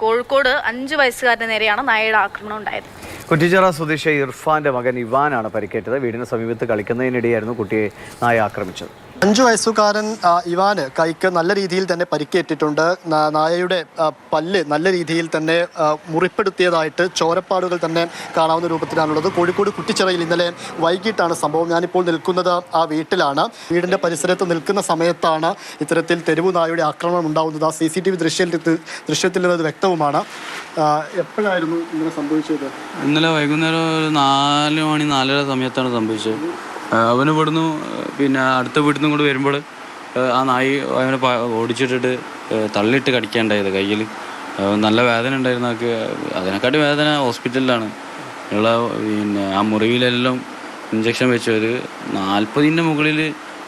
കോഴിക്കോട് 5 വയസ്സുകാരന് നേരെയാണ് നായയുടെ ആക്രമണം ഉണ്ടായത്. കുറ്റിച്ചിറ സ്വദേശി ഇർഫാന്റെ മകൻ ഇവാനാണ് പരിക്കേറ്റത്. വീടിന് സമീപത്ത് കളിക്കുന്നതിനിടെയായിരുന്നു കുട്ടിയെ നായ ആക്രമിച്ചത്. 5 വയസ്സുകാരൻ ഇവാന് കൈക്ക് നല്ല രീതിയിൽ തന്നെ പരിക്കേറ്റിട്ടുണ്ട്. നായയുടെ പല്ല് നല്ല രീതിയിൽ തന്നെ മുറിപ്പെടുത്തിയതായിട്ട് ചോരപ്പാടുകൾ തന്നെ കാണാവുന്ന രൂപത്തിലാണുള്ളത്. കോഴിക്കോട് കുറ്റിച്ചിറയിൽ ഇന്നലെ വൈകിട്ടാണ് സംഭവം. ഞാനിപ്പോൾ നിൽക്കുന്നത് ആ വീട്ടിലാണ്. വീടിൻ്റെ പരിസരത്ത് നിൽക്കുന്ന സമയത്താണ് ഇത്തരത്തിൽ തെരുവു നായയുടെ ആക്രമണം ഉണ്ടാവുന്നത്. ആ CCTV ദൃശ്യത്തിൽ നിന്ന് വ്യക്തവുമാണ്. എപ്പോഴായിരുന്നു ഇങ്ങനെ സംഭവിച്ചത്? ഇന്നലെ വൈകുന്നേരം 4 മണി 4:30 സമയത്താണ് സംഭവിച്ചത്. അവന് ഇവിടുന്ന് പിന്നെ അടുത്ത വീട്ടിൽ നിന്നും കൂടി വരുമ്പോൾ ആ നായി അവനെ ഓടിച്ചിട്ടിട്ട് തള്ളിയിട്ട് കടിക്കാനുണ്ടായത് കയ്യിൽ. നല്ല വേദന ഉണ്ടായിരുന്നു. അതിനെക്കാട്ടി വേദന ഹോസ്പിറ്റലിലാണ് ഉള്ള. പിന്നെ ആ മുറിവിലെല്ലാം ഇഞ്ചക്ഷൻ വെച്ച് ഒരു 40ൻ്റെ മുകളിൽ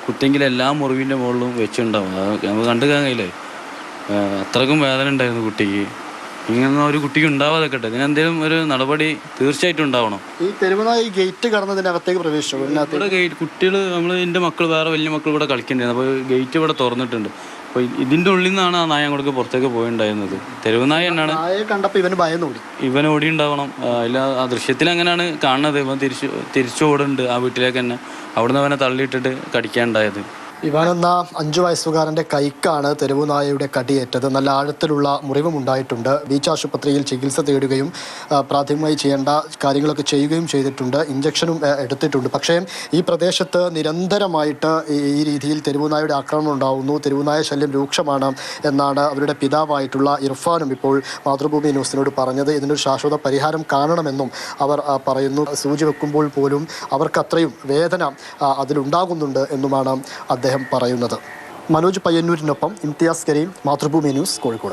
കുത്തിയെങ്കിൽ എല്ലാ മുറിവിൻ്റെ മുകളിലും വെച്ചിട്ടുണ്ടാവും. അത് നമുക്ക് കണ്ടു കഴിയില്ലേ. അത്രക്കും വേദന ഉണ്ടായിരുന്നു കുട്ടിക്ക്. ഇങ്ങനെ ഒരു കുട്ടിക്ക് ഉണ്ടാവാതെക്കട്ടെ. ഇതിനെന്തെങ്കിലും ഒരു നടപടി തീർച്ചയായിട്ടും ഉണ്ടാവണം. ഈ തെരുവുനായി ഗേറ്റ് കടന്നതിനകത്തേക്ക് പ്രവേശിച്ചു. ഇവിടെ ഗേറ്റ് കുട്ടികൾ എൻ്റെ മക്കൾ വേറെ വലിയ മക്കൾ ഇവിടെ കളിക്കുന്നുണ്ടായിരുന്നു. അപ്പോൾ ഗേറ്റ് ഇവിടെ തുറന്നിട്ടുണ്ട്. അപ്പോൾ ഇതിൻ്റെ ഉള്ളിൽ നിന്നാണ് ആ നായ അങ്ങോട്ട് പുറത്തേക്ക് പോയിണ്ടായിരുന്നത്. തെരുവുനായ തന്നെയാണ്. നായയെ കണ്ടപ്പോൾ ഇവന് ഭയം ഓടി. ഇവൻ ഓടി ഉണ്ടാവണം. അതിൽ ആ ദൃശ്യത്തിൽ അങ്ങനെയാണ് കാണുന്നത്. ഇവൻ തിരിച്ചു ഓടുന്നുണ്ട് ആ വീട്ടിലേക്ക് തന്നെ. അവിടുന്ന് അവനെ തള്ളിയിട്ടിട്ട് കടിക്കാനുണ്ടായത്. ഇവാനെന്ന 5 വയസ്സുകാരൻ്റെ കൈക്കാണ് തെരുവു നായയുടെ കടിയേറ്റത്. നല്ല ആഴത്തിലുള്ള മുറിവും ഉണ്ടായിട്ടുണ്ട്. ബീച്ച് ആശുപത്രിയിൽ ചികിത്സ തേടുകയും പ്രാഥമികമായി ചെയ്യേണ്ട കാര്യങ്ങളൊക്കെ ചെയ്യുകയും ചെയ്തിട്ടുണ്ട്. ഇഞ്ചക്ഷനും എടുത്തിട്ടുണ്ട്. പക്ഷേ ഈ പ്രദേശത്ത് നിരന്തരമായിട്ട് ഈ രീതിയിൽ തെരുവു നായയുടെ ആക്രമണം ഉണ്ടാകുന്നു. തെരുവു നായ ശല്യം രൂക്ഷമാണ് എന്നാണ് അവരുടെ പിതാവായിട്ടുള്ള ഇർഫാനും ഇപ്പോൾ മാതൃഭൂമി ന്യൂസിനോട് പറഞ്ഞത്. ഇതിനൊരു ശാശ്വത പരിഹാരം കാണണമെന്നും അവർ പറയുന്നു. സൂചി വെക്കുമ്പോൾ പോലും അവർക്ക് അത്രയും വേദന അതിലുണ്ടാകുന്നുണ്ട് എന്നുമാണ് അദ്ദേഹം പറയുന്നത്. മനോജ് പയ്യന്നൂരിനൊപ്പം ഇംതിയാസ് കരീം, മാതൃഭൂമി ന്യൂസ്, കോഴിക്കോട്.